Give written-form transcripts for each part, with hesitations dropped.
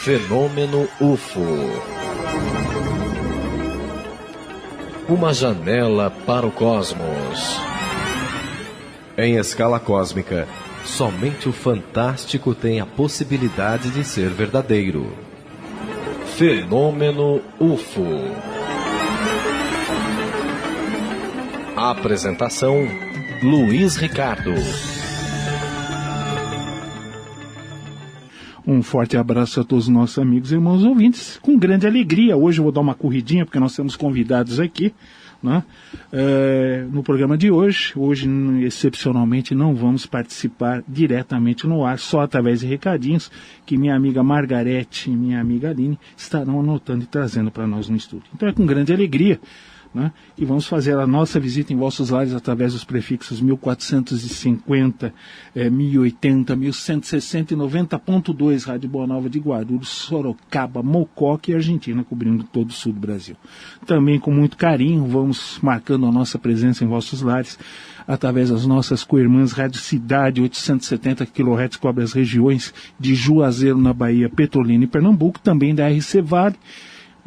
Fenômeno UFO. Uma janela para o cosmos. Em escala cósmica, somente o fantástico tem a possibilidade de ser verdadeiro. Fenômeno UFO. Apresentação: Luiz Ricardo. Um forte abraço a todos os nossos amigos e irmãos ouvintes. Com grande alegria, hoje eu vou dar uma corridinha, porque nós temos convidados aqui, né? No programa de hoje. Hoje, excepcionalmente, não vamos participar diretamente no ar, só através de recadinhos que minha amiga Margarete e minha amiga Aline estarão anotando e trazendo para nós no estúdio. Então é com grande alegria, né, e vamos fazer a nossa visita em vossos lares através dos prefixos 1450, 1080, 1160 e 90.2, Rádio Boa Nova de Guarulhos, Sorocaba, Mococa e Argentina, cobrindo todo o sul do Brasil. Também com muito carinho vamos marcando a nossa presença em vossos lares através das nossas co-irmãs Rádio Cidade, 870 kHz, cobre as regiões de Juazeiro, na Bahia, Petrolina e Pernambuco, também da RC Vale,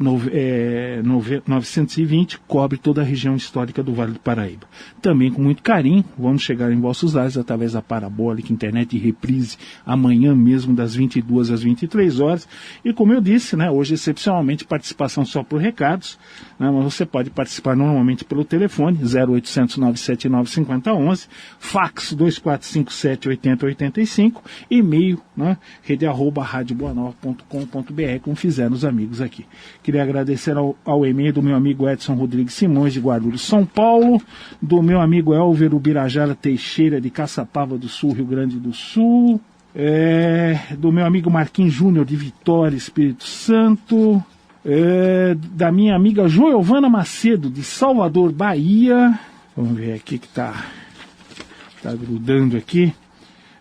920, cobre toda a região histórica do Vale do Paraíba. Também com muito carinho, vamos chegar em vossos lares através da parabólica, internet e reprise, amanhã mesmo das 22 às 23 horas. E como eu disse, né, hoje excepcionalmente participação só por recados, né, mas você pode participar normalmente pelo telefone 0800 979 5011, fax 2457-8085, e-mail, né, rede@radioboanova.com.br, como fizeram os amigos aqui. Queria agradecer ao e-mail do meu amigo Edson Rodrigues Simões, de Guarulhos, São Paulo, do meu amigo Elver Ubirajara Teixeira, de Caçapava do Sul, Rio Grande do Sul, do meu amigo Marquinhos Júnior, de Vitória, Espírito Santo, da minha amiga Joelvana Macedo, de Salvador, Bahia. Vamos ver aqui que tá grudando aqui.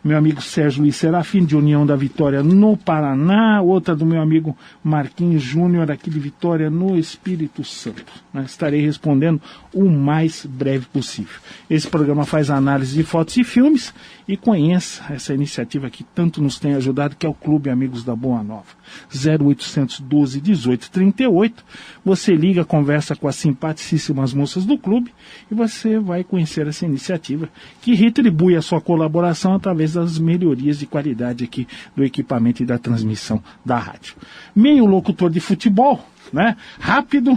Meu amigo Sérgio Luiz Serafim, de União da Vitória, no Paraná. Outra do meu amigo Marquinhos Júnior, aqui de Vitória, no Espírito Santo. Estarei respondendo o mais breve possível. Esse programa faz análise de fotos e filmes, e conheça essa iniciativa que tanto nos tem ajudado, que é o Clube Amigos da Boa Nova. 0800 12 18 38. Você liga, conversa com as simpaticíssimas moças do clube e você vai conhecer essa iniciativa que retribui a sua colaboração através das melhorias de qualidade aqui do equipamento e da transmissão da rádio. Meio locutor de futebol, né? Rápido.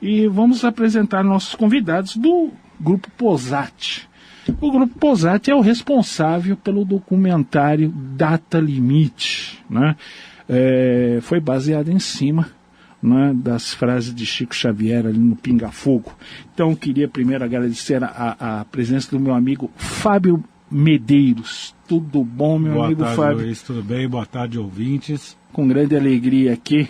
E vamos apresentar nossos convidados do Grupo Posati. O Grupo Posati é o responsável pelo documentário Data Limite, né? Foi baseado em cima, né, das frases de Chico Xavier ali no Pinga Fogo. Então queria primeiro agradecer a presença do meu amigo Fábio Medeiros. Tudo bom, meu amigo Fábio? Boa tarde, Luiz, tudo bem? Boa tarde, ouvintes. Com grande alegria aqui,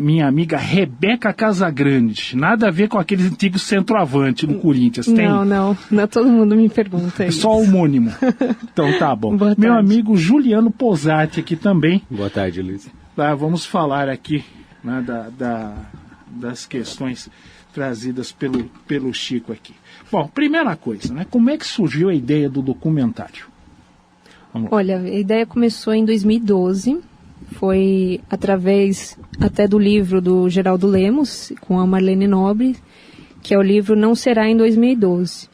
minha amiga Rebeca Casagrande. Nada a ver com aqueles antigos centroavante no Corinthians, tem? Não, todo mundo me pergunta isso. É só homônimo. Então tá bom. Boa meu tarde. amigo Juliano Posati aqui também. Boa tarde, Luiz. Vamos falar aqui, né, das questões trazidas pelo Chico aqui. Bom, primeira coisa, né, como é que surgiu a ideia do documentário? Olha, a ideia começou em 2012, foi através até do livro do Geraldo Lemos, com a Marlene Nobre, que é o livro Não Será em 2012.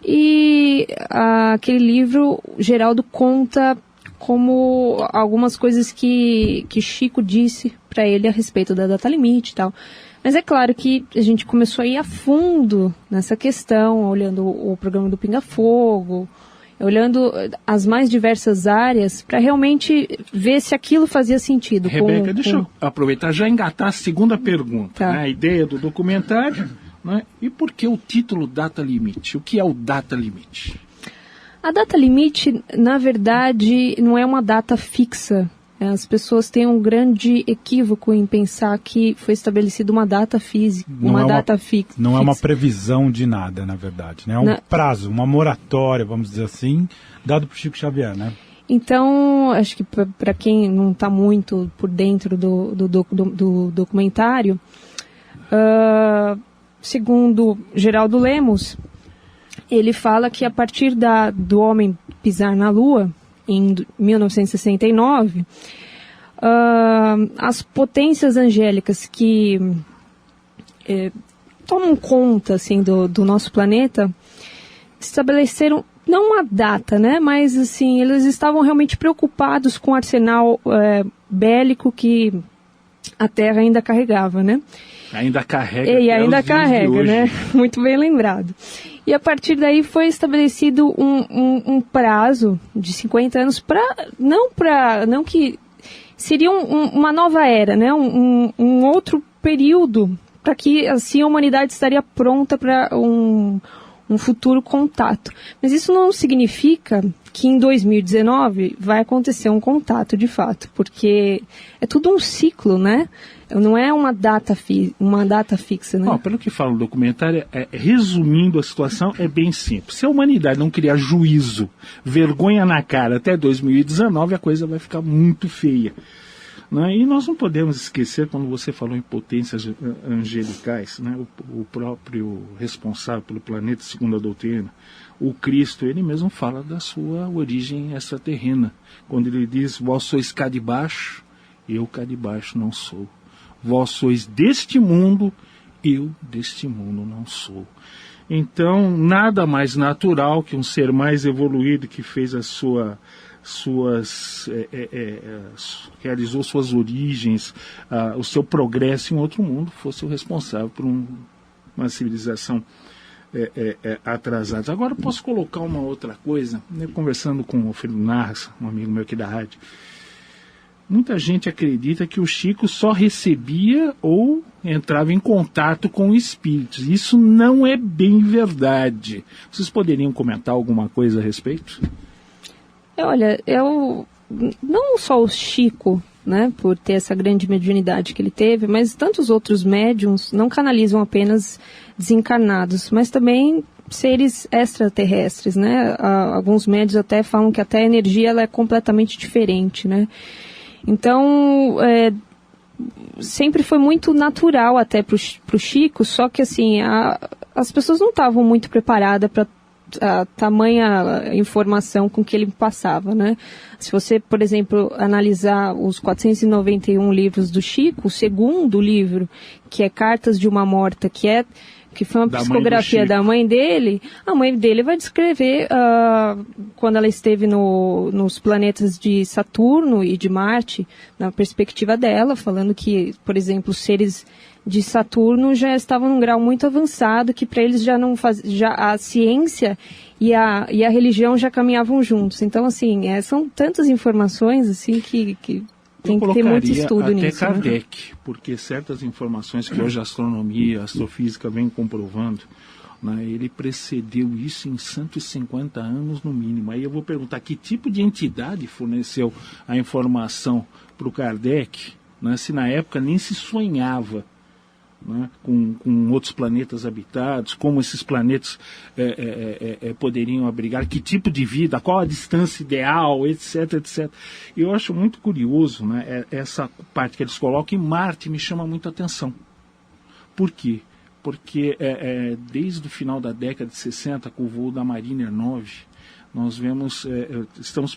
E aquele livro, Geraldo conta como algumas coisas que Chico disse para ele a respeito da data limite e tal. Mas é claro que a gente começou a ir a fundo nessa questão, olhando o programa do Pinga Fogo, olhando as mais diversas áreas para realmente ver se aquilo fazia sentido. Rebeca, deixa eu aproveitar já engatar a segunda pergunta. Tá. Né? A ideia do documentário, né? E por que o título Data Limite? O que é o Data Limite? A data limite, na verdade, não é uma data fixa. As pessoas têm um grande equívoco em pensar que foi estabelecida uma data física, data fixa. Não é uma previsão de nada, na verdade, né? É um prazo, uma moratória, vamos dizer assim, dado por Chico Xavier, né? Então, acho que para quem não está muito por dentro do documentário, segundo Geraldo Lemos, ele fala que a partir do homem pisar na Lua, em 1969, as potências angélicas que tomam conta assim, do nosso planeta estabeleceram, não uma data, né, mas assim, eles estavam realmente preocupados com o arsenal bélico que a Terra ainda carregava, né? Ainda carrega. E ainda carrega, né? Muito bem lembrado. E a partir daí foi estabelecido um prazo de 50 anos não que seria uma nova era, né? Um outro período para que assim a humanidade estaria pronta para um futuro contato. Mas isso não significa que em 2019 vai acontecer um contato de fato, porque é tudo um ciclo, né? Não é uma data fixa, né? Pelo que fala o documentário, resumindo a situação, é bem simples. Se a humanidade não criar juízo, vergonha na cara até 2019, a coisa vai ficar muito feia. Né? E nós não podemos esquecer, quando você falou em potências angelicais, né? O próprio responsável pelo planeta, segundo a doutrina, o Cristo, ele mesmo fala da sua origem extraterrena. Quando ele diz, vós sois cá de baixo, eu cá de baixo não sou. Vós sois deste mundo, eu deste mundo não sou. Então, nada mais natural que um ser mais evoluído que fez realizou suas origens, o seu progresso em outro mundo, fosse o responsável por uma civilização atrasada. Agora, posso colocar uma outra coisa, né? Conversando com o Felipe Narras, um amigo meu aqui da rádio. Muita gente acredita que o Chico só recebia ou entrava em contato com espíritos. Isso não é bem verdade. Vocês poderiam comentar alguma coisa a respeito? Olha, não só o Chico, né, por ter essa grande mediunidade que ele teve, mas tantos outros médiums não canalizam apenas desencarnados, mas também seres extraterrestres, né? Alguns médiuns até falam que até a energia ela é completamente diferente, né? Então, sempre foi muito natural até para o Chico, só que assim, as pessoas não estavam muito preparadas para a tamanha informação com que ele passava, né? Se você, por exemplo, analisar os 491 livros do Chico, o segundo livro, que é Cartas de uma Morta, que foi uma psicografia da mãe dele, a mãe dele vai descrever quando ela esteve nos planetas de Saturno e de Marte, na perspectiva dela, falando que, por exemplo, os seres de Saturno já estavam num grau muito avançado, que para eles já não a ciência e a religião já caminhavam juntos. Então, assim, são tantas informações assim que tem que ter muito estudo nisso. Até Kardec, né? Porque certas informações que hoje a astronomia, a astrofísica vem comprovando, né, ele precedeu isso em 150 anos no mínimo. Aí eu vou perguntar que tipo de entidade forneceu a informação para o Kardec, né, se na época nem se sonhava, né, com outros planetas habitados, como esses planetas poderiam abrigar, que tipo de vida, qual a distância ideal, etc, etc. Eu acho muito curioso, né, essa parte que eles colocam, e Marte me chama muito a atenção. Por quê? Porque desde o final da década de 60, com o voo da Mariner 9, nós vemos, estamos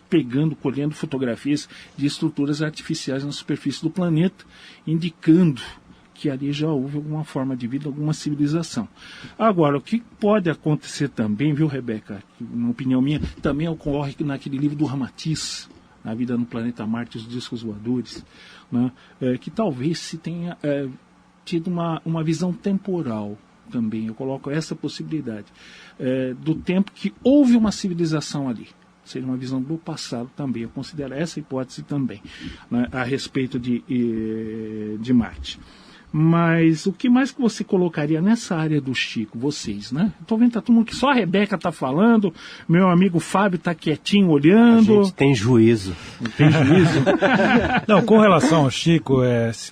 colhendo fotografias de estruturas artificiais na superfície do planeta, indicando que ali já houve alguma forma de vida, alguma civilização. Agora, o que pode acontecer também, viu, Rebeca, que, na opinião minha, também ocorre naquele livro do Ramatiz, A Vida no Planeta Marte e os Discos Voadores, né, que talvez se tenha tido uma visão temporal também. Eu coloco essa possibilidade, do tempo que houve uma civilização ali. Seria uma visão do passado também. Eu considero essa hipótese também, né, a respeito de Marte. Mas o que mais que você colocaria nessa área do Chico, vocês, né? Estou vendo todo mundo que só a Rebeca está falando, meu amigo Fábio está quietinho olhando. A gente tem juízo. Tem juízo? Não, com relação ao Chico,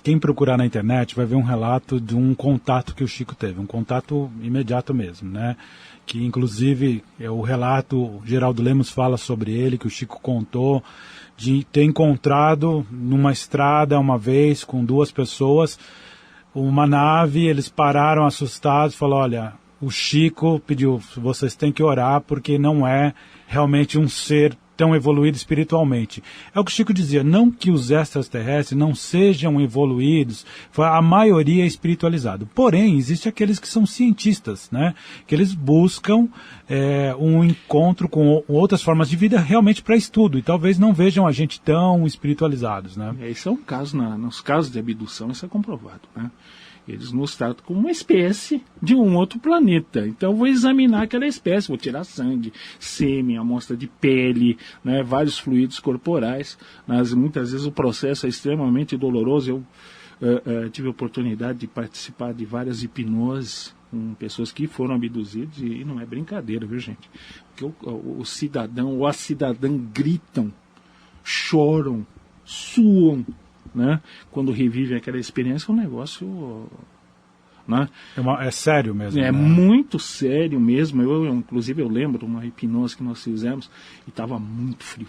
quem procurar na internet vai ver um relato de um contato que o Chico teve, um contato imediato mesmo, né? Que inclusive o relato, Geraldo Lemos fala sobre ele, que o Chico contou de ter encontrado numa estrada uma vez com duas pessoas, uma nave, eles pararam assustados, falaram, olha, o Chico pediu, vocês têm que orar porque não é realmente um ser tão evoluído espiritualmente. É o que o Chico dizia, não que os extraterrestres não sejam evoluídos, a maioria é espiritualizado. Porém, existe aqueles que são cientistas, né? Que eles buscam um encontro com outras formas de vida realmente para estudo, e talvez não vejam a gente tão espiritualizados, né? Esse é um caso, nos casos de abdução, isso é comprovado, né? Eles nos tratam como uma espécie de um outro planeta. Então eu vou examinar aquela espécie, vou tirar sangue, sêmen, amostra de pele, né, vários fluidos corporais. Mas muitas vezes o processo é extremamente doloroso. Eu tive a oportunidade de participar de várias hipnoses com pessoas que foram abduzidas, e não é brincadeira, viu, gente? Porque o cidadão ou a cidadã gritam, choram, suam, né? Quando revivem aquela experiência, é um negócio, né? É sério mesmo. É, né? Muito sério mesmo. Inclusive, eu lembro uma hipnose que nós fizemos e estava muito frio.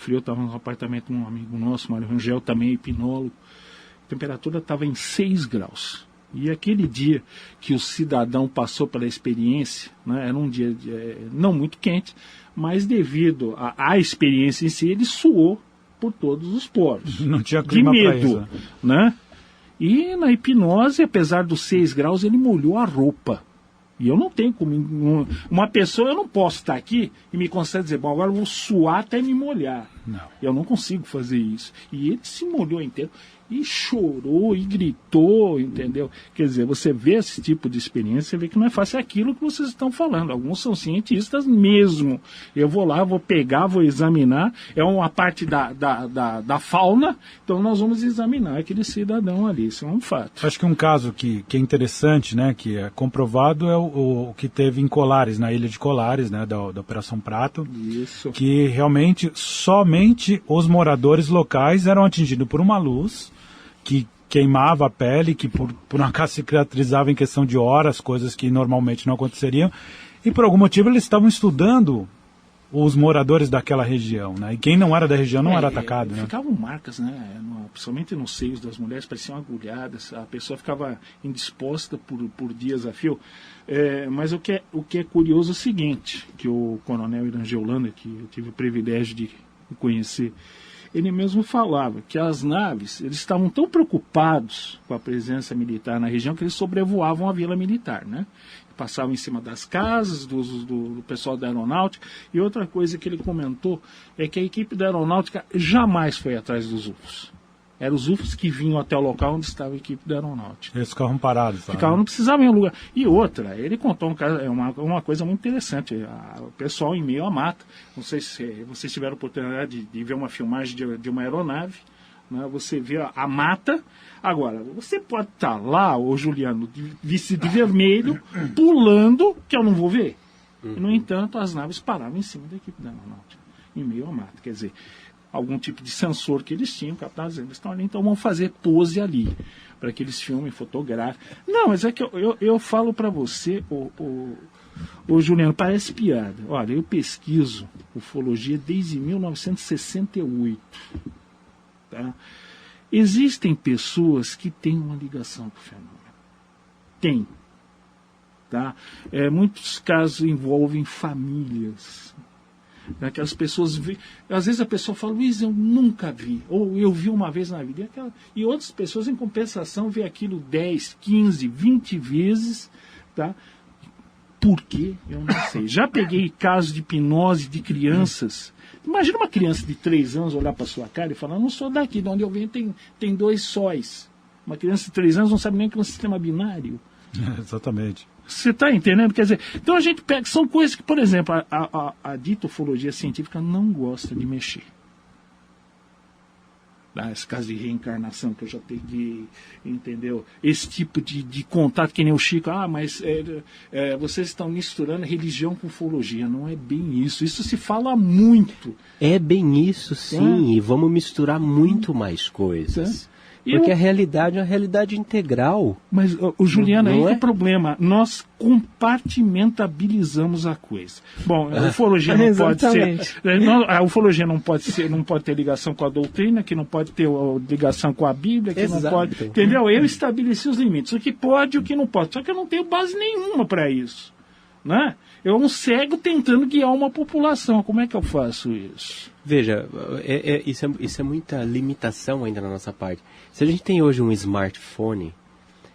Eu estava no apartamento de um amigo nosso, Mário Rangel, também hipnólogo. A temperatura estava em 6 graus. E aquele dia que o cidadão passou pela experiência, né, era um dia não muito quente, mas devido à experiência em si, ele suou por todos os poros. Não tinha clima de medo, pra isso, né? E na hipnose, apesar dos 6 graus, ele molhou a roupa. E eu não tenho como... Uma pessoa, eu não posso estar aqui e me conceder dizer, bom, agora eu vou suar até me molhar. Não. Eu não consigo fazer isso. E ele se molhou inteiro. E chorou, e gritou, entendeu? Quer dizer, você vê esse tipo de experiência, você vê que não é fácil aquilo que vocês estão falando. Alguns são cientistas mesmo. Eu vou lá, vou pegar, vou examinar. É uma parte da fauna, então nós vamos examinar aquele cidadão ali. Isso é um fato. Acho que um caso que é interessante, né, que é comprovado, é o que teve em Colares, na ilha de Colares, né, da Operação Prato. Isso. Que realmente somente os moradores locais eram atingidos por uma luz que queimava a pele, que por um acaso cicatrizava em questão de horas, coisas que normalmente não aconteceriam, e por algum motivo eles estavam estudando os moradores daquela região, né? E quem não era da região não era atacado, né? Ficavam marcas, né? Principalmente nos seios das mulheres, pareciam agulhadas, a pessoa ficava indisposta por dias a fio. Mas o que é curioso é o seguinte, que o coronel Irangê Holanda, que eu tive o privilégio de conhecer, ele mesmo falava que as naves, eles estavam tão preocupados com a presença militar na região que eles sobrevoavam a vila militar, né? Passavam em cima das casas do pessoal da aeronáutica. E outra coisa que ele comentou é que a equipe da aeronáutica jamais foi atrás dos UFOs. Eram os UFOs que vinham até o local onde estava a equipe da aeronáutica. Eles ficavam parados. Não precisavam ir em lugar. E outra, ele contou um caso, uma coisa muito interessante. O pessoal em meio à mata, não sei se vocês tiveram a oportunidade de ver uma filmagem de uma aeronave, né? Você vê a mata. Agora, você pode estar lá, ô Juliano, vestido de vermelho, pulando, que eu não vou ver. E, no entanto, as naves paravam em cima da equipe da aeronáutica, em meio à mata. Quer dizer, algum tipo de sensor que eles tinham, capaz, eles estão ali, então vão fazer pose ali, para que eles filmem, fotografem. Não, mas é que eu falo para você, ô Juliano, parece piada. Olha, eu pesquiso ufologia desde 1968. Tá? Existem pessoas que têm uma ligação com o fenômeno. Tem. Tá? Muitos casos envolvem famílias. Aquelas pessoas, às vezes a pessoa fala, Luiz, eu nunca vi, ou eu vi uma vez na vida, e outras pessoas em compensação vê aquilo 10, 15, 20 vezes, tá? Por quê? Eu não sei. Já peguei casos de hipnose de crianças. Imagina uma criança de 3 anos olhar para sua cara e falar, não sou daqui, de onde eu venho tem 2 sóis. Uma criança de 3 anos não sabe nem que é um sistema binário. Exatamente. Você está entendendo? Quer dizer, então a gente pega, são coisas que, por exemplo, a dita ufologia científica não gosta de mexer. Esse caso de reencarnação que eu já peguei, entendeu? Esse tipo de contato, que nem o Chico, mas vocês estão misturando religião com ufologia. Não é bem isso. Isso se fala muito. É bem isso, sim. E vamos misturar muito mais coisas. Porque a realidade é uma realidade integral. Mas, o Juliano, aí que é o problema. Nós compartimentabilizamos a coisa. Bom, a ufologia não pode ser... A ufologia não pode ter ligação com a doutrina, que não pode ter ligação com a Bíblia, que Exato. não pode... Entendeu? Eu estabeleci os limites. O que pode e o que não pode. Só que eu não tenho base nenhuma para isso. né? É um cego tentando guiar uma população. Como é que eu faço isso? Veja, isso é muita limitação ainda na nossa parte. Se a gente tem hoje um smartphone,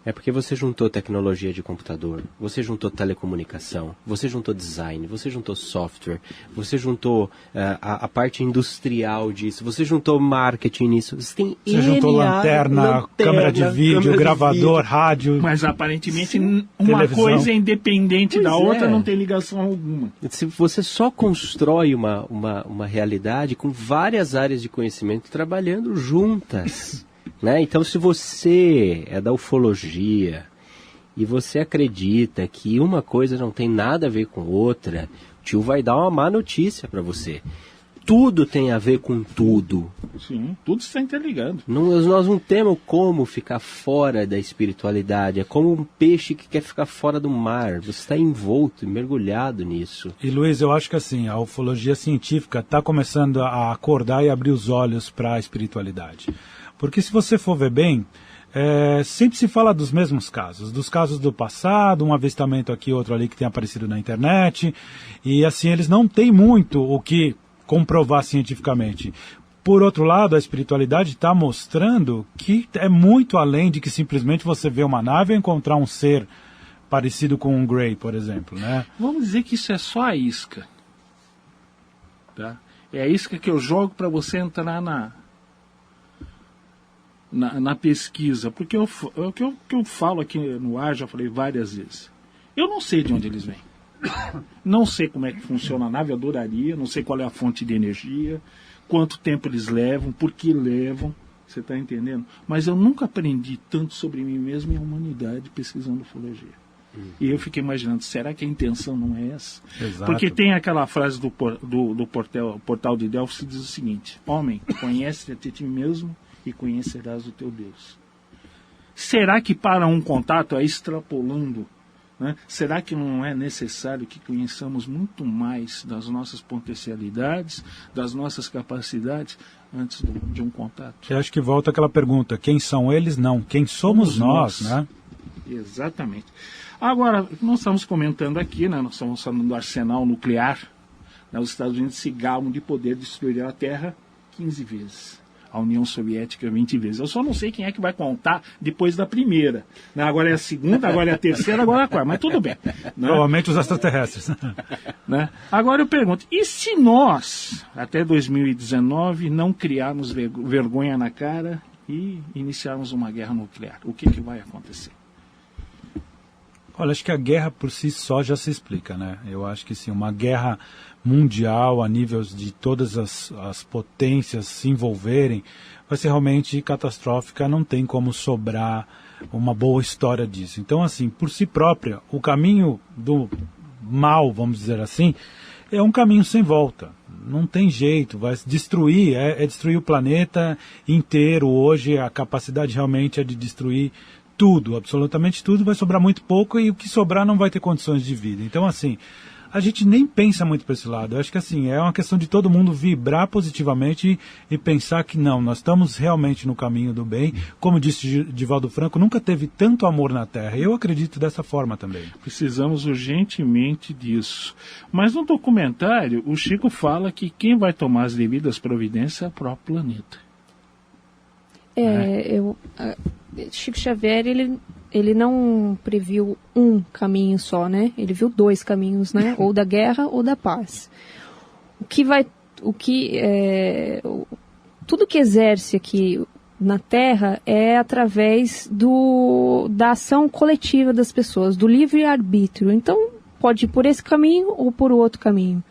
é porque você juntou tecnologia de computador, você juntou telecomunicação, você juntou design, você juntou software, você juntou a parte industrial disso, você juntou marketing nisso. Você juntou lanterna, câmera de vídeo, gravador, rádio. Mas aparentemente uma coisa é independente da outra, não tem ligação alguma. Se você só constrói uma realidade com várias áreas de conhecimento trabalhando juntas. Né? Então, se você é da ufologia e você acredita que uma coisa não tem nada a ver com outra, o tio vai dar uma má notícia para você. Tudo tem a ver com tudo. Sim, tudo está interligado. Nós não temos como ficar fora da espiritualidade. É como um peixe que quer ficar fora do mar. Você está envolto, mergulhado nisso. E Luiz, eu acho que assim, a ufologia científica está começando a acordar e abrir os olhos para a espiritualidade. Porque se você for ver bem, sempre se fala dos mesmos casos, dos casos do passado, um avistamento aqui, outro ali que tem aparecido na internet, e assim, eles não têm muito o que comprovar cientificamente. Por outro lado, a espiritualidade está mostrando que é muito além de que simplesmente você vê uma nave e encontrar um ser parecido com um Grey, por exemplo, né? Vamos dizer que isso é só a isca. Tá? É a isca que eu jogo para você entrar na pesquisa, porque o que eu falo aqui no ar, já falei várias vezes, eu não sei de onde eles vêm, não sei como é que funciona a nave, adoraria, não sei qual é a fonte de energia, quanto tempo eles levam, por que levam, você está entendendo? Mas eu nunca aprendi tanto sobre mim mesmo e a humanidade pesquisando ufologia. E eu fiquei imaginando, será que a intenção não é essa? Exato. Porque tem aquela frase do portal de Delfos que diz o seguinte: homem, conhece-te a ti mesmo e conhecerás o teu Deus. Será que para um contato, extrapolando, né, será que não é necessário que conheçamos muito mais das nossas potencialidades, das nossas capacidades, antes de um contato? Eu acho que volta aquela pergunta, quem são eles? Não, quem somos nós, né? Exatamente. Agora, nós estamos comentando aqui, né, nós estamos falando do arsenal nuclear, né, os Estados Unidos se gabam de poder destruir a Terra 15 vezes. A União Soviética 20 vezes. Eu só não sei quem é que vai contar depois da primeira. Né? Agora é a segunda, agora é a terceira, agora é a quarta. Mas tudo bem. Né? Provavelmente os extraterrestres. Né? Agora eu pergunto, e se nós, até 2019, não criarmos vergonha na cara e iniciarmos uma guerra nuclear? O que vai acontecer? Olha, acho que a guerra por si só já se explica, né? Eu acho que sim, uma guerra mundial a nível de todas as potências se envolverem vai ser realmente catastrófica, não tem como sobrar uma boa história disso. Então, assim, por si própria, o caminho do mal, vamos dizer assim, é um caminho sem volta. Não tem jeito, vai destruir, é destruir o planeta inteiro. Hoje a capacidade realmente é de destruir tudo, absolutamente tudo, vai sobrar muito pouco e o que sobrar não vai ter condições de vida. Então, assim, a gente nem pensa muito para esse lado. Eu acho que, assim, é uma questão de todo mundo vibrar positivamente e pensar que não, nós estamos realmente no caminho do bem. Como disse Divaldo Franco, nunca teve tanto amor na Terra. Eu acredito dessa forma também. Precisamos urgentemente disso. Mas no documentário, o Chico fala que quem vai tomar as devidas providências é o próprio planeta. Chico Xavier, ele não previu um caminho só, né? Ele viu 2 caminhos, né? Ou da guerra ou da paz. Tudo que exerce aqui na Terra é através da ação coletiva das pessoas, do livre-arbítrio. Então, pode ir por esse caminho ou por outro caminho.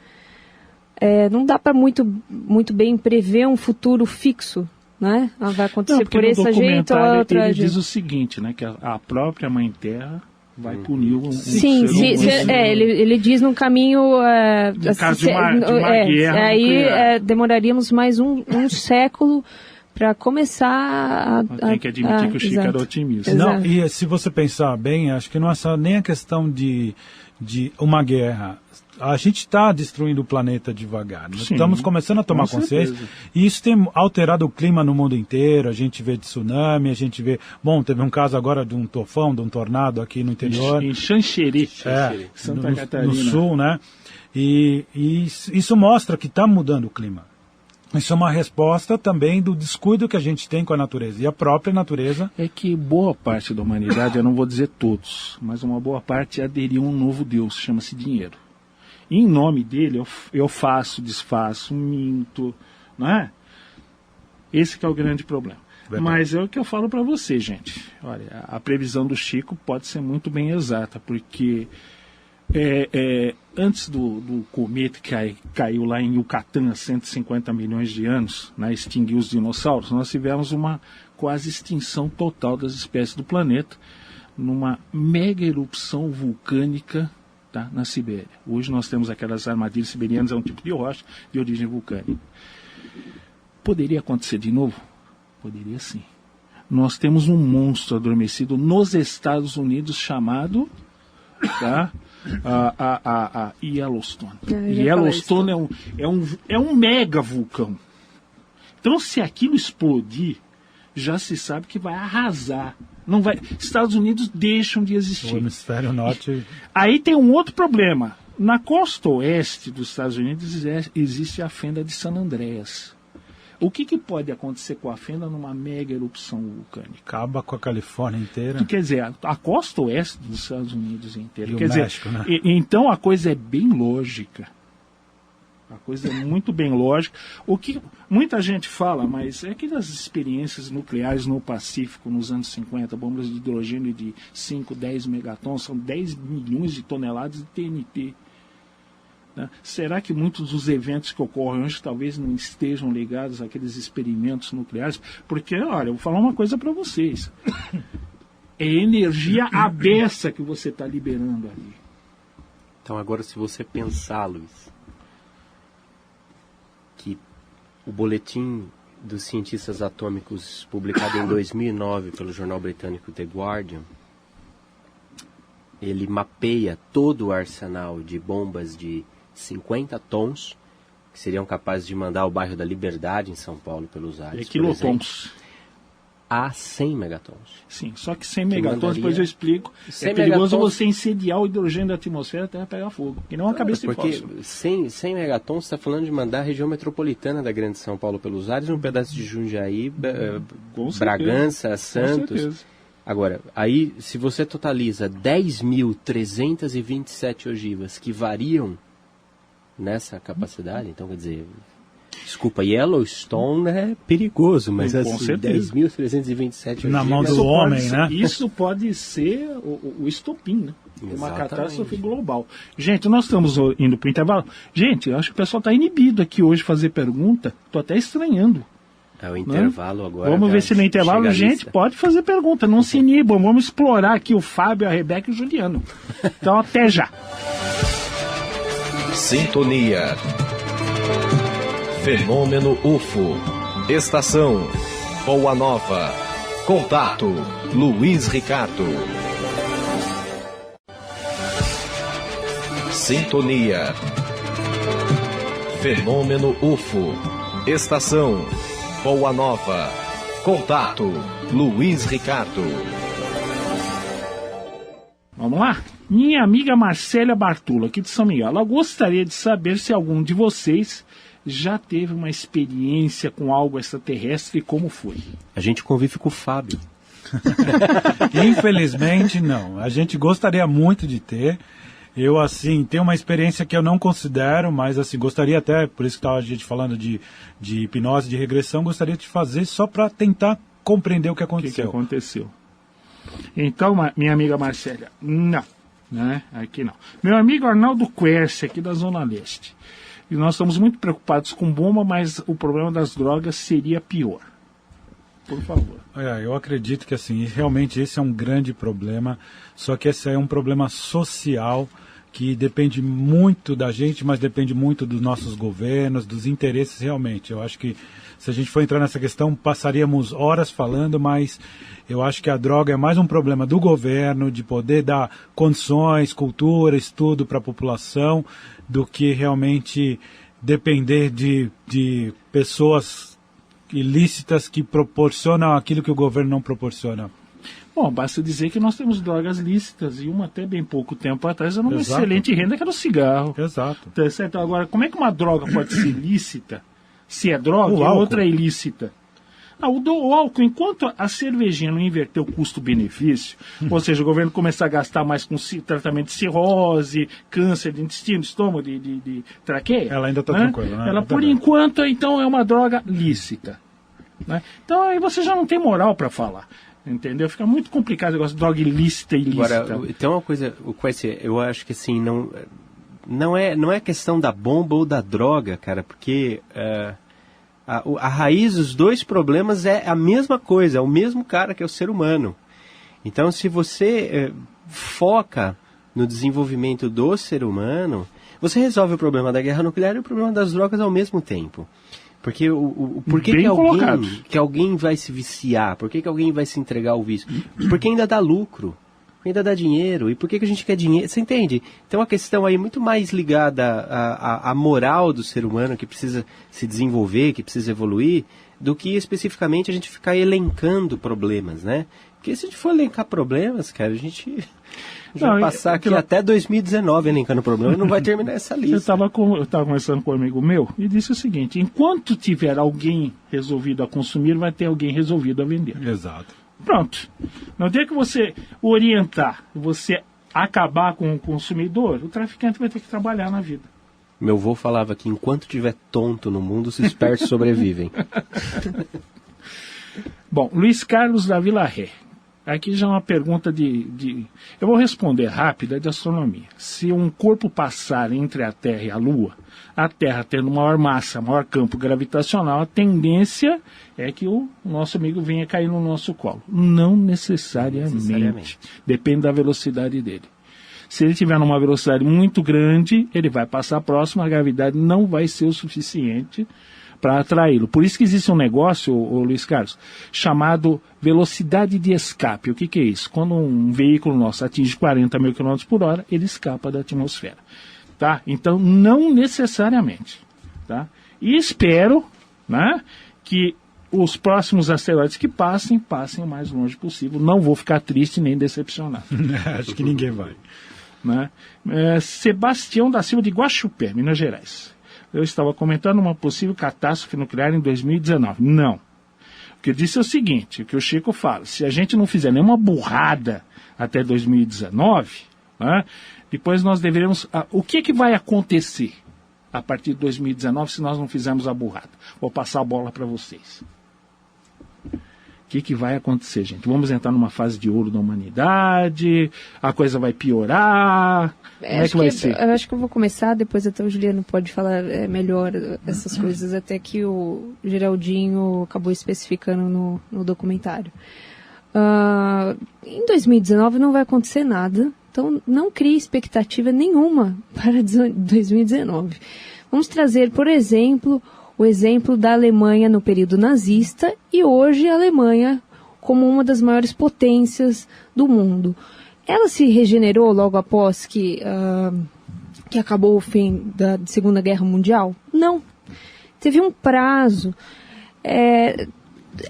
Não dá para muito bem prever um futuro fixo. Né? Vai acontecer por esse jeito ou outra. Ele diz o seguinte, né, que a própria Mãe Terra vai punir um sim, ele diz num caminho no caso de uma guerra aí demoraríamos mais um século para começar tem que admitir que o Chico era otimista. Não, e se você pensar bem, acho que não é só nem a questão de uma guerra. a gente está destruindo o planeta devagar. Nós Sim, estamos começando a tomar com consciência. certeza. E isso tem alterado o clima no mundo inteiro. A gente vê de tsunami, a gente vê... Bom, teve um caso agora de um tufão, de um tornado aqui no interior. Em Xanxerê, Santa no Catarina. sul, né? E isso mostra que está mudando o clima. Isso é uma resposta também do descuido que a gente tem com a natureza. E a própria natureza... É que boa parte da humanidade, eu não vou dizer todos, mas uma boa parte aderiu a um novo Deus, chama-se dinheiro. E em nome dele eu faço, desfaço, minto, não é? Esse que é o grande problema. Verdade. Mas é o que eu falo para você, gente. Olha, a previsão do Chico pode ser muito bem exata, porque antes do cometa que caiu lá em Yucatán há 150 milhões de anos, né, extinguiu os dinossauros, nós tivemos uma quase extinção total das espécies do planeta, numa mega erupção vulcânica, tá, na Sibéria. Hoje nós temos aquelas armadilhas siberianas, é um tipo de rocha de origem vulcânica. Poderia acontecer de novo? Poderia sim. Nós temos um monstro adormecido nos Estados Unidos chamado, tá, a Yellowstone. Yellowstone é um mega vulcão. Então, se aquilo explodir, já se sabe que vai arrasar. Não vai. Estados Unidos deixam de existir. O hemisfério norte... Aí tem um outro problema. Na costa oeste dos Estados Unidos existe a fenda de San Andreas. O que pode acontecer com a fenda numa mega erupção vulcânica? Acaba com a Califórnia inteira. Quer dizer, a costa oeste dos Estados Unidos inteira. E Quer o dizer, México, né? Então a coisa é bem lógica. A coisa é muito bem lógica. O que muita gente fala, mas é que das experiências nucleares no Pacífico nos anos 50, bombas de hidrogênio de 5, 10 megatons, são 10 milhões de toneladas de TNT. Né? Será que muitos dos eventos que ocorrem hoje talvez não estejam ligados àqueles experimentos nucleares? Porque, olha, eu vou falar uma coisa para vocês. É energia abessa que você está liberando ali. Então agora, se você pensar, Luiz, que o boletim dos cientistas atômicos publicado em 2009 pelo jornal britânico The Guardian, ele mapeia todo o arsenal de bombas de 50 tons, que seriam capazes de mandar o bairro da Liberdade em São Paulo pelos ares, Quilotons. a 100 megatons. Sim, só que 100 megatons, depois eu explico, 100 é perigoso megatons... você incendiar o hidrogênio da atmosfera até pegar fogo, que não é uma cabeça de porque fósforo. 100 megatons está falando de mandar a região metropolitana da Grande São Paulo pelos ares, um pedaço de Jundiaí, Bragança, Santos. Agora, aí se você totaliza 10.327 ogivas que variam nessa capacidade, então quer dizer, desculpa, Yellowstone é perigoso, mas assim, 10.327 na mão Isso do homem, ser, né? Isso pode ser o estopim, né? Uma Exatamente. catástrofe global. Gente, nós estamos indo para o intervalo. Gente, eu acho que o pessoal está inibido aqui hoje fazer pergunta. Estou até estranhando. É o intervalo agora. Vamos ver se no intervalo, gente, pode fazer pergunta. Não se inibam. Vamos explorar aqui o Fábio, a Rebeca e o Juliano. Então, até já. Sintonia. Fenômeno UFO. Estação Boa Nova. Contato Luiz Ricardo. Sintonia. Fenômeno UFO. Estação Boa Nova. Contato Luiz Ricardo. Vamos lá? Minha amiga Marcélia Bartolo, aqui de São Miguel, ela gostaria de saber se algum de vocês já teve uma experiência com algo extraterrestre e como foi. A gente convive com o Fábio. Infelizmente, não. A gente gostaria muito de ter. Eu, assim, tenho uma experiência que eu não considero, mas, assim, gostaria até, por isso que estava a gente falando de hipnose, de regressão, gostaria de fazer só para tentar compreender o que aconteceu. O que aconteceu? Então, minha amiga Marcélia, não. Né? Aqui não. Meu amigo Arnaldo Quercia, aqui da Zona Leste. E nós estamos muito preocupados com bomba, mas o problema das drogas seria pior. Por favor. Eu acredito que, assim, realmente esse é um grande problema, só que esse é um problema social que depende muito da gente, mas depende muito dos nossos governos, dos interesses realmente. Eu acho que se a gente for entrar nessa questão, passaríamos horas falando, mas eu acho que a droga é mais um problema do governo, de poder dar condições, cultura, estudo para a população, do que realmente depender de pessoas ilícitas que proporcionam aquilo que o governo não proporciona. Bom, basta dizer que nós temos drogas lícitas e uma até bem pouco tempo atrás era uma Exato. excelente renda, que era o cigarro. Exato. Tá certo? Agora, como é que uma droga pode ser lícita se é droga O e álcool. outra é ilícita? O álcool, enquanto a cervejinha não inverter o custo-benefício, ou seja, o governo começar a gastar mais com tratamento de cirrose, câncer de intestino, estômago, de traqueia. Ela ainda está né? tranquila, né? Ela, Tá por bem. enquanto, então, é uma droga lícita. Né? Então, aí você já não tem moral para falar. Entendeu? Fica muito complicado o negócio de droga ilícita e ilícita. Agora, tem uma coisa, o Quercy, eu acho que assim, não é questão da bomba ou da droga, cara, porque a raiz dos dois problemas é a mesma coisa, é o mesmo cara que é o ser humano. Então, se você foca no desenvolvimento do ser humano, você resolve o problema da guerra nuclear e o problema das drogas ao mesmo tempo. Porque por que, Bem colocado. que alguém vai se viciar? Por que alguém vai se entregar ao vício? Porque ainda dá lucro, porque ainda dá dinheiro. E por que a gente quer dinheiro? Você entende? Tem uma questão aí muito mais ligada à moral do ser humano, que precisa se desenvolver, que precisa evoluir, do que especificamente a gente ficar elencando problemas, né? Porque se a gente for elencar problemas, cara, a gente vai passar aqui até 2019 elencando problemas e não vai terminar essa lista. Eu estava conversando com um amigo meu e disse o seguinte: enquanto tiver alguém resolvido a consumir, vai ter alguém resolvido a vender. Exato. Pronto. No dia que você orientar, você acabar com o consumidor, o traficante vai ter que trabalhar na vida. Meu avô falava que enquanto tiver tonto no mundo, os espertos sobrevivem. Bom, Luiz Carlos da Vila Ré. Aqui já é uma pergunta eu vou responder rápida, de astronomia. Se um corpo passar entre a Terra e a Lua, a Terra tendo maior massa, maior campo gravitacional, a tendência é que o nosso amigo venha cair no nosso colo. Não necessariamente. Depende da velocidade dele. Se ele estiver numa velocidade muito grande, ele vai passar próximo, a gravidade não vai ser o suficiente para atraí-lo. Por isso que existe um negócio, Luiz Carlos, chamado velocidade de escape. O que é isso? Quando um veículo nosso atinge 40 mil km por hora, ele escapa da atmosfera. Tá? Então, não necessariamente. Tá? E espero, né, que os próximos asteroides que passem o mais longe possível. Não vou ficar triste nem decepcionado. Acho que ninguém vai. Né? Sebastião da Silva de Guaxupé, Minas Gerais. Eu estava comentando uma possível catástrofe nuclear em 2019. Não. O que eu disse é o seguinte, o que o Chico fala, se a gente não fizer nenhuma burrada até 2019, né, depois nós deveremos... o que vai acontecer a partir de 2019 se nós não fizermos a burrada? Vou passar a bola para vocês. O que vai acontecer, gente? Vamos entrar numa fase de ouro da humanidade? A coisa vai piorar? Como é que vai ser? Eu acho que eu vou começar, depois até o Juliano pode falar melhor essas coisas, até que o Geraldinho acabou especificando no documentário. Em 2019 não vai acontecer nada, então não crie expectativa nenhuma para 2019. Vamos trazer, por exemplo, o exemplo da Alemanha no período nazista e hoje a Alemanha como uma das maiores potências do mundo. Ela se regenerou logo após que acabou o fim da Segunda Guerra Mundial? Não. Teve um prazo.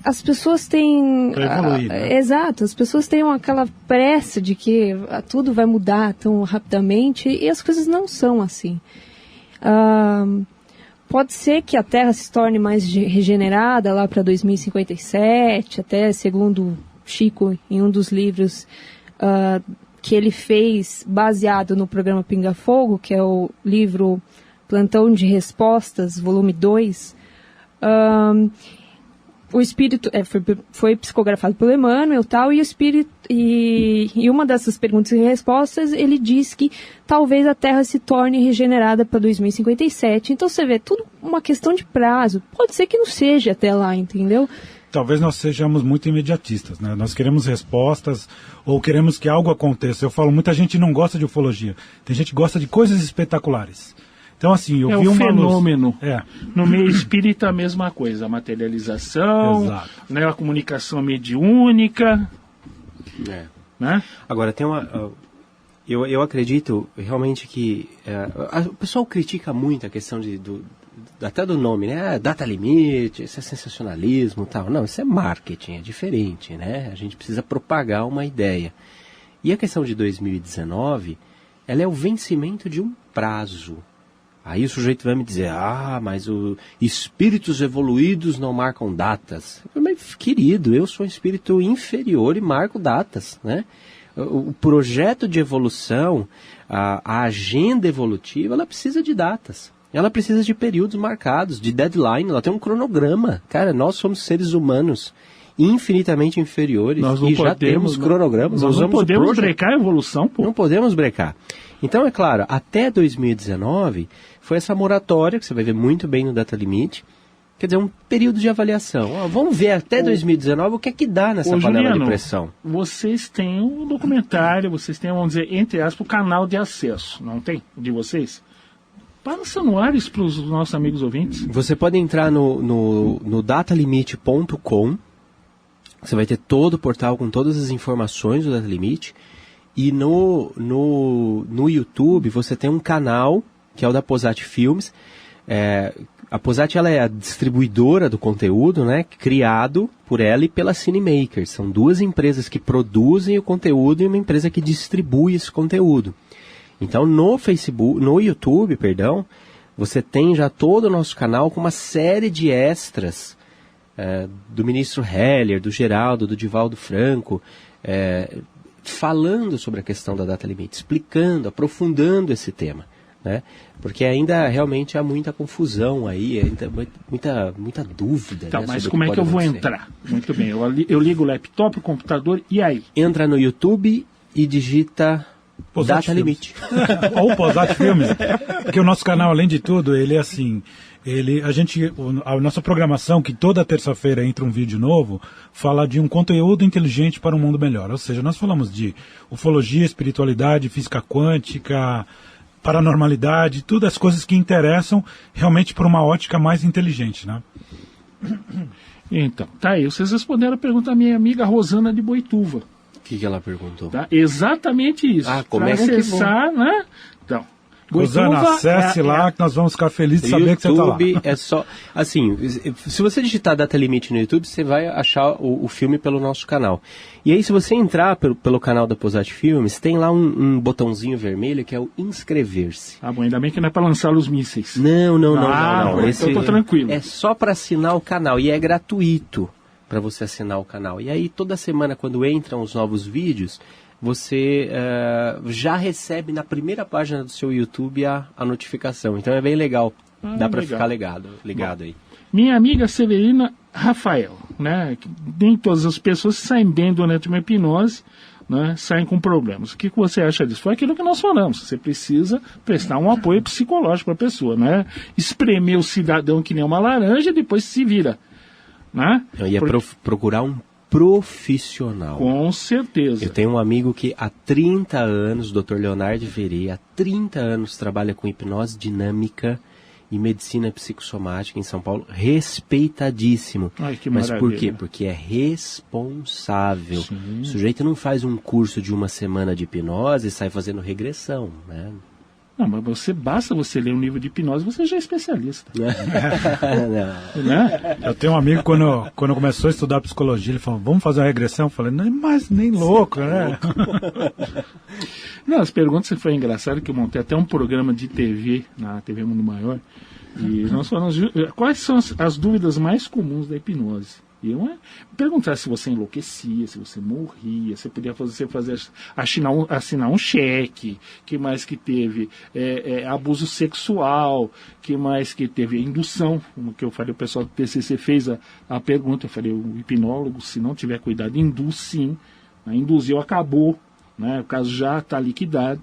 As pessoas têm... evoluir, né? Exato. As pessoas têm aquela pressa de que tudo vai mudar tão rapidamente e as coisas não são assim. Pode ser que a Terra se torne mais regenerada lá para 2057, até segundo Chico, em um dos livros que ele fez baseado no programa Pinga Fogo, que é o livro Plantão de Respostas, volume 2. O espírito foi psicografado pelo Emmanuel e o espírito e uma dessas perguntas e respostas ele diz que talvez a Terra se torne regenerada para 2057. Então você vê tudo uma questão de prazo. Pode ser que não seja até lá, entendeu? talvez nós sejamos muito imediatistas, né? Nós queremos respostas ou queremos que algo aconteça. Eu falo, muita gente não gosta de ufologia. Tem gente que gosta de coisas espetaculares. Então, assim, eu vi um uma fenômeno. luz. No meio espírita, a mesma coisa. A materialização, né, a comunicação mediúnica. Né? Agora, tem uma... Eu acredito realmente que... o pessoal critica muito a questão até do nome, né? Data limite, isso é sensacionalismo e tal. Não, isso é marketing, é diferente, né? A gente precisa propagar uma ideia. E a questão de 2019, ela é o vencimento de um prazo. Aí o sujeito vai me dizer, mas espíritos evoluídos não marcam datas. Mas, querido, eu sou um espírito inferior e marco datas, né? O projeto de evolução, a agenda evolutiva, ela precisa de datas. Ela precisa de períodos marcados, de deadline, ela tem um cronograma. Cara, nós somos seres humanos infinitamente inferiores e já temos cronogramas. Nós não podemos brecar a evolução, pô. Não podemos brecar. Então, é claro, até 2019 foi essa moratória, que você vai ver muito bem no Data Limite, quer dizer, um período de avaliação. Vamos ver até 2019 o que é que dá nessa panela Juliano, de pressão. Vocês têm um documentário, vocês têm, vamos dizer, entre aspas, o canal de acesso, não tem? De vocês? Passa no ar isso para os nossos amigos ouvintes. Você pode entrar no datalimite.com, você vai ter todo o portal com todas as informações do Data Limite, e no YouTube você tem um canal, que é o da Posat Filmes. A Posat, ela é a distribuidora do conteúdo, né, criado por ela e pela Cinemakers. São duas empresas que produzem o conteúdo e uma empresa que distribui esse conteúdo. Então, no YouTube, você tem já todo o nosso canal com uma série de extras do ministro Heller, do Geraldo, do Divaldo Franco, falando sobre a questão da data limite, explicando, aprofundando esse tema, né? Porque ainda realmente há muita confusão aí, muita dúvida. Tá, né, mas sobre como é que eu vou acontecer. entrar? Muito bem, eu ligo o laptop, o computador, e aí? Entra no YouTube e digita Posat Data Filmes. Limite. Ou Posat Filmes. Porque o nosso canal, além de tudo, ele é assim... A nossa programação, que toda terça-feira entra um vídeo novo, fala de um conteúdo inteligente para um mundo melhor. Ou seja, nós falamos de ufologia, espiritualidade, física quântica, paranormalidade, todas as coisas que interessam realmente por uma ótica mais inteligente, né? Então, tá aí. Vocês responderam a pergunta da minha amiga Rosana de Boituva. O que ela perguntou? Tá? Exatamente isso. Como pra é que acessar, né? Então, Rosana, Boituva acesse lá que nós vamos ficar felizes de saber que você está lá. YouTube é só... Assim, se você digitar Data Limite no YouTube, você vai achar o filme pelo nosso canal. E aí, se você entrar pelo canal da Posat Filmes, tem lá um botãozinho vermelho que é o inscrever-se. Ah, bom, ainda bem que não é para lançar os mísseis. Não. Bom, então eu tô tranquilo. É só para assinar o canal e é gratuito para você assinar o canal. E aí, toda semana, quando entram os novos vídeos, você já recebe na primeira página do seu YouTube a notificação. Então é bem legal. Dá para ficar ligado aí. Minha amiga Severina Rafael, né? Nem todas as pessoas saem bem durante uma hipnose, né? Saem com problemas. O que você acha disso? Foi aquilo que nós falamos. Você precisa prestar um apoio psicológico para a pessoa, né? Espremer o cidadão que nem uma laranja e depois se vira, né? Eu ia procurar um profissional. Com certeza. Eu tenho um amigo que há 30 anos, o Dr. Leonardo Verê, há 30 anos trabalha com hipnose dinâmica e medicina psicossomática em São Paulo, respeitadíssimo. Ai, que Mas maravilha. por quê? Porque é responsável. Sim. O sujeito não faz um curso de uma semana de hipnose e sai fazendo regressão, né? Não, mas basta você ler um livro de hipnose, você já é especialista. Não. Né? Eu tenho um amigo, quando começou a estudar psicologia, ele falou, vamos fazer uma regressão? Eu falei, nem louco, né? Não, as perguntas foi engraçado que eu montei até um programa de TV, na TV Mundo Maior, e nós falamos quais são as dúvidas mais comuns da hipnose. E perguntar se você enlouquecia, se você morria, se podia assinar um cheque, que mais que teve abuso sexual, que mais que teve indução, como que eu falei, o pessoal do TCC fez a pergunta, eu falei, o hipnólogo, se não tiver cuidado, induz sim, induziu, acabou, né, o caso já está liquidado.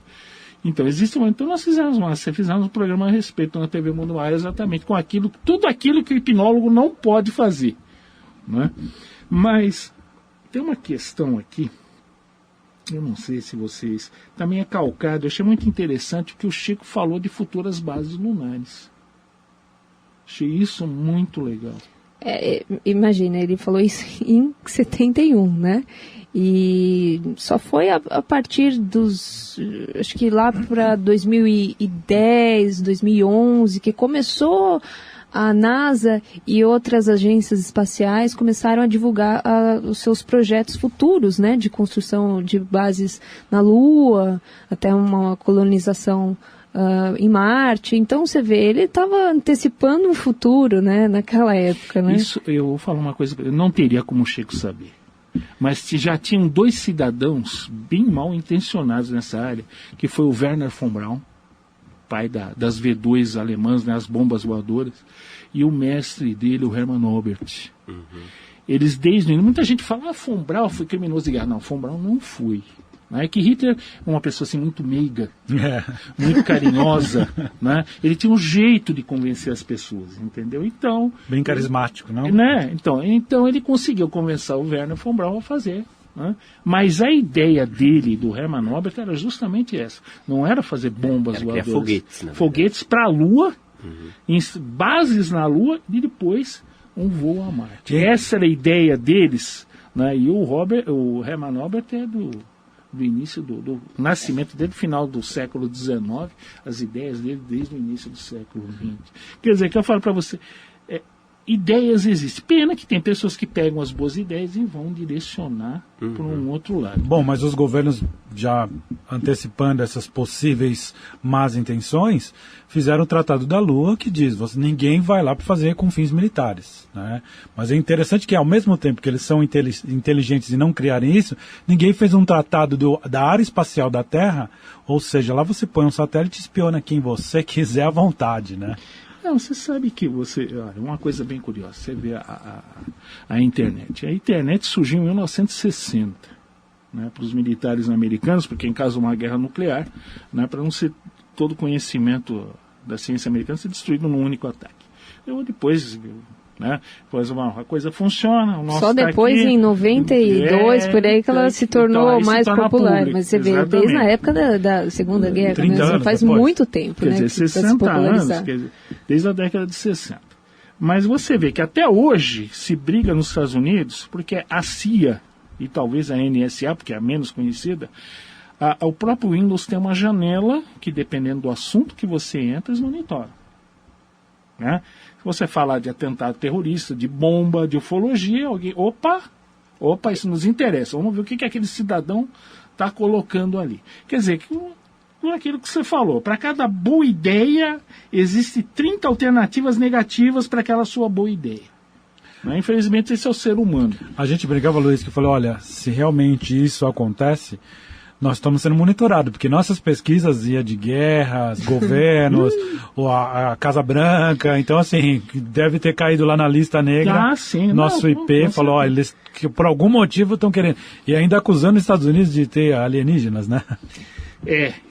Então, então nós fizemos um programa a respeito na TV Mundo Maior exatamente com tudo aquilo que o hipnólogo não pode fazer. né? Mas tem uma questão aqui, eu não sei se vocês... Também é calcado, eu achei muito interessante o que o Chico falou de futuras bases lunares. Achei isso muito legal. Imagina, ele falou isso em 71, né? E só foi a partir dos... Acho que lá para 2010, 2011, que começou... A NASA e outras agências espaciais começaram a divulgar os seus projetos futuros, né, de construção de bases na Lua, até uma colonização em Marte. Então, você vê, ele estava antecipando um futuro, né, naquela época. Né? Isso, eu vou falar uma coisa, eu não teria como o Chico saber. Mas já tinham 2 cidadãos bem mal intencionados nessa área, que foi o Wernher von Braun, pai das V2 alemãs, né, as bombas voadoras, e o mestre dele, o Hermann Oberth. Uhum. Eles desde... Muita gente fala, von Braun foi criminoso de guerra. Não, von Braun não foi. É que Hitler é uma pessoa assim, muito meiga, muito carinhosa, né? Ele tinha um jeito de convencer as pessoas, entendeu? Então... Bem carismático, não? Né? Então ele conseguiu convencer o Wernher von Braun a fazer. Né? Mas a ideia dele, do Hermann Oberth, era justamente essa. Não era fazer bombas voadoras. Foguetes para a Lua, em bases na Lua, e depois um voo a Marte. Essa era a ideia deles. Né? E o Hermann Oberth é do início do nascimento dele, final do século XIX, as ideias dele desde o início do século XX. Quer dizer, que eu falo para você... ideias existem. Pena que tem pessoas que pegam as boas ideias e vão direcionar para um outro lado. Bom, mas os governos, já antecipando essas possíveis más intenções, fizeram o Tratado da Lua, que diz, ninguém vai lá para fazer com fins militares. Né? Mas é interessante que, ao mesmo tempo que eles são inteligentes e não criarem isso, ninguém fez um tratado da área espacial da Terra, ou seja, lá você põe um satélite e espiona quem você quiser à vontade, né? Não, você sabe que olha, uma coisa bem curiosa, você vê a internet. A internet surgiu em 1960, né, para os militares americanos, porque em caso de uma guerra nuclear, né, para não ser todo o conhecimento da ciência americana ser destruído num único ataque. Depois, né, depois a coisa funciona. O nosso só depois, em 92, por aí que ela se tornou mais popular. Público, mas você vê, desde a época da Segunda Guerra, né, faz depois. Muito tempo. Quer dizer, 60 anos, desde a década de 60. Mas você vê que até hoje se briga nos Estados Unidos, porque a CIA, e talvez a NSA, porque é a menos conhecida, o próprio Windows tem uma janela que, dependendo do assunto que você entra, eles monitoram. Né? Se você falar de atentado terrorista, de bomba, de ufologia, alguém... Opa, isso nos interessa. Vamos ver o que aquele cidadão está colocando ali. Quer dizer, aquilo que você falou, para cada boa ideia, existe 30 alternativas negativas para aquela sua boa ideia. Né? Infelizmente, esse é o ser humano. A gente brincava, Luiz, que falou, olha, se realmente isso acontece... Nós estamos sendo monitorados, porque nossas pesquisas iam de guerras, governos, ou a Casa Branca, então assim, deve ter caído lá na lista negra, sim, nosso IP falou, eles que por algum motivo estão querendo, e ainda acusando os Estados Unidos de ter alienígenas, né?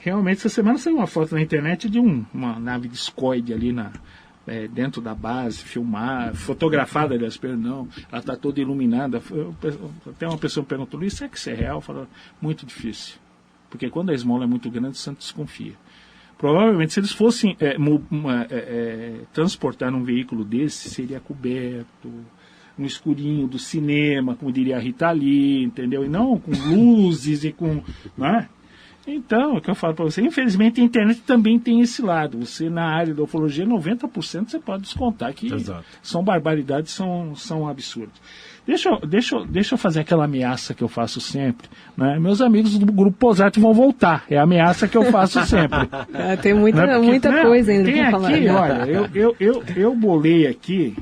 Realmente essa semana saiu uma foto na internet de uma nave discoide ali dentro da base, fotografada, aliás, perdão, ela está toda iluminada. Até uma pessoa me perguntou, Luiz, será que isso é real? Eu falo, muito difícil, porque quando a esmola é muito grande, o santo desconfia. Provavelmente, se eles fossem transportar um veículo desse, seria coberto, no escurinho do cinema, como diria a Rita Lee, entendeu? E não com luzes e com... Né? Então, é o que eu falo para você, infelizmente a internet também tem esse lado. Você, na área da ufologia, 90% você pode descontar que são barbaridades, são absurdos. Deixa eu fazer aquela ameaça que eu faço sempre. Né? Meus amigos do Grupo Posati vão voltar. É a ameaça que eu faço sempre. Tem muita coisa ainda para falar. Tem aqui, olha, eu bolei aqui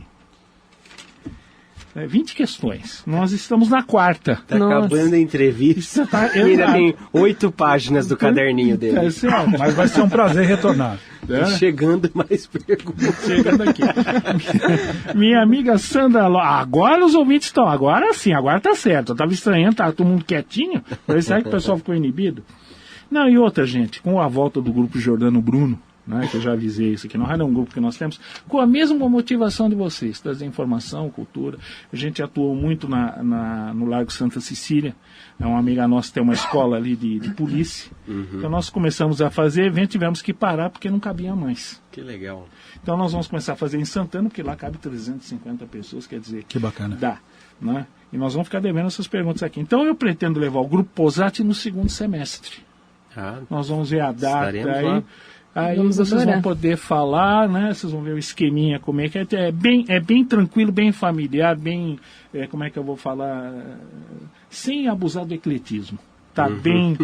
20 questões. Nós estamos na 4ª. Está acabando a entrevista e ainda tem 8 páginas do caderninho dele. Mas vai ser um prazer retornar. Chegando mais perguntas. Chegando aqui. Minha amiga Sandra agora os ouvintes estão. Agora sim, agora tá certo. Eu estava estranhando, tá todo mundo quietinho. Será que o pessoal ficou inibido? Não, e outra, gente, com a volta do Grupo Giordano Bruno, né, que eu já avisei isso aqui no rádio, é um grupo que nós temos, com a mesma motivação de vocês, trazer informação, cultura. A gente atuou muito no Largo Santa Cecília, uma amiga nossa tem uma escola ali de polícia, então nós começamos a fazer evento, tivemos que parar porque não cabia mais. Que legal. Então nós vamos começar a fazer em Santana, porque lá cabe 350 pessoas, quer dizer, que bacana. Dá, né? E nós vamos ficar devendo essas perguntas aqui. Então eu pretendo levar o Grupo Posati no segundo semestre. Nós vamos ver a data aí. Aí vocês vão poder falar, né? Vocês vão ver o esqueminha, como é que é. É bem tranquilo, bem familiar, bem, como é que eu vou falar, sem abusar do ecletismo. Tá bem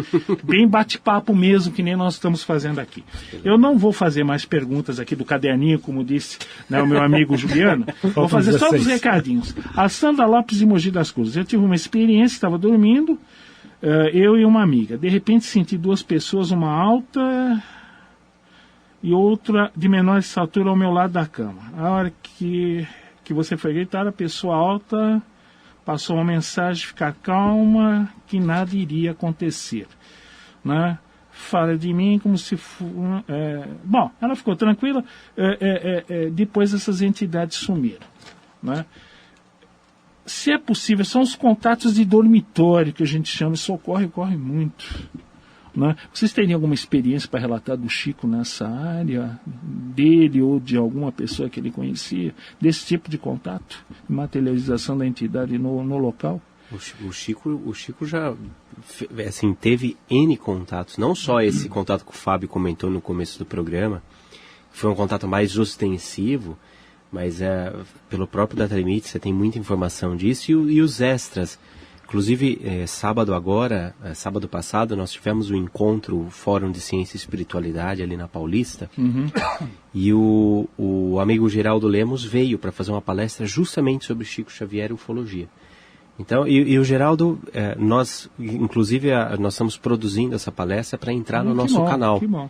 bate-papo mesmo, que nem nós estamos fazendo aqui. Eu não vou fazer mais perguntas aqui do caderninho, como disse, né, o meu amigo Juliano. Vou fazer só os recadinhos. A Sandra Lopes de Mogi das Cruzes. Eu tive uma experiência, estava dormindo, eu e uma amiga. De repente senti duas pessoas, uma alta e outra de menor estatura ao meu lado da cama. A hora que você foi gritar, a pessoa alta passou uma mensagem: ficar calma, que nada iria acontecer, né? Fala de mim como se bom, ela ficou tranquila. Depois essas entidades sumiram, né? Se é possível, são os contatos de dormitório que a gente chama, isso ocorre muito, né? Vocês teriam alguma experiência para relatar do Chico nessa área, dele ou de alguma pessoa que ele conhecia, desse tipo de contato, materialização da entidade no local? O Chico já assim, teve N contatos, não só esse contato que o Fábio comentou no começo do programa, foi um contato mais ostensivo, mas pelo próprio Data Limite você tem muita informação disso, e os extras. Inclusive, sábado passado, nós tivemos um encontro, o Fórum de Ciência e Espiritualidade ali na Paulista, e o amigo Geraldo Lemos veio para fazer uma palestra justamente sobre Chico Xavier e ufologia. Então, e o Geraldo, nós estamos produzindo essa palestra para entrar no nosso canal. Que bom.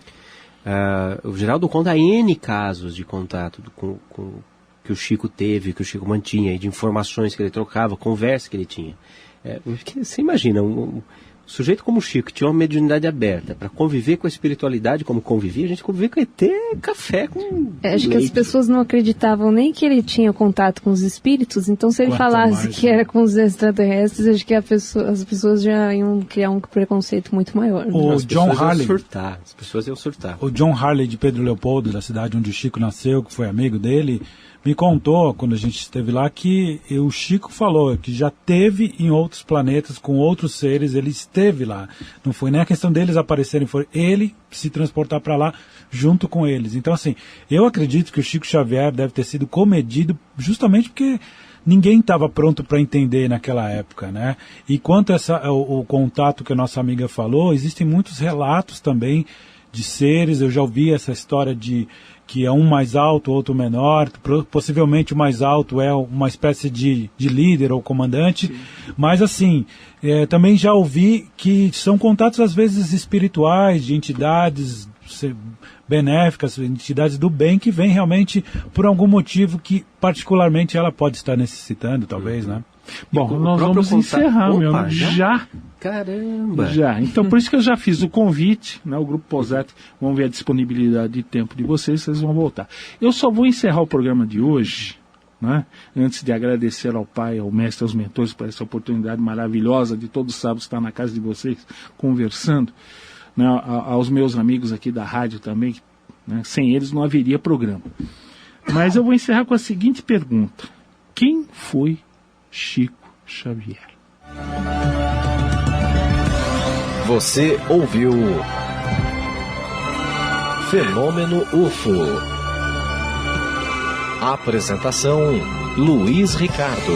O Geraldo conta N casos de contato que o Chico teve, que o Chico mantinha, e de informações que ele trocava, conversa que ele tinha. Você imagina, um sujeito como o Chico, que tinha uma mediunidade aberta para conviver com a espiritualidade como convivia, a gente convivia com ET, café com acho leite. Que as pessoas não acreditavam nem que ele tinha contato com os espíritos, então se ele falasse que era com os extraterrestres, acho que as pessoas já iam criar um preconceito muito maior. O John Harley, as pessoas iam surtar. O John Harley de Pedro Leopoldo, da cidade onde o Chico nasceu, que foi amigo dele, me contou, quando a gente esteve lá, que o Chico falou que já teve em outros planetas, com outros seres, ele esteve lá. Não foi nem a questão deles aparecerem, foi ele se transportar para lá junto com eles. Então, assim, eu acredito que o Chico Xavier deve ter sido comedido justamente porque ninguém estava pronto para entender naquela época, né? E quanto o contato que a nossa amiga falou, existem muitos relatos também de seres. Eu já ouvi essa história de que é um mais alto, outro menor, possivelmente o mais alto é uma espécie de líder ou comandante. Sim. Mas assim, também já ouvi que são contatos às vezes espirituais, de entidades benéficas, entidades do bem, que vêm realmente por algum motivo que particularmente ela pode estar necessitando, talvez, né? Bom, nós vamos encerrar, meu amigo. Já? Caramba! Já. Então, por isso que eu já fiz o convite, né, o Grupo Posati. Vamos ver a disponibilidade de tempo de vocês vão voltar. Eu só vou encerrar o programa de hoje, né, antes de agradecer ao pai, ao mestre, aos mentores por essa oportunidade maravilhosa de todos os sábados estar na casa de vocês, conversando, né, aos meus amigos aqui da rádio também, né, sem eles não haveria programa. Mas eu vou encerrar com a seguinte pergunta: quem foi Chico Xavier? Você ouviu Fenômeno UFO. Apresentação: Luiz Ricardo.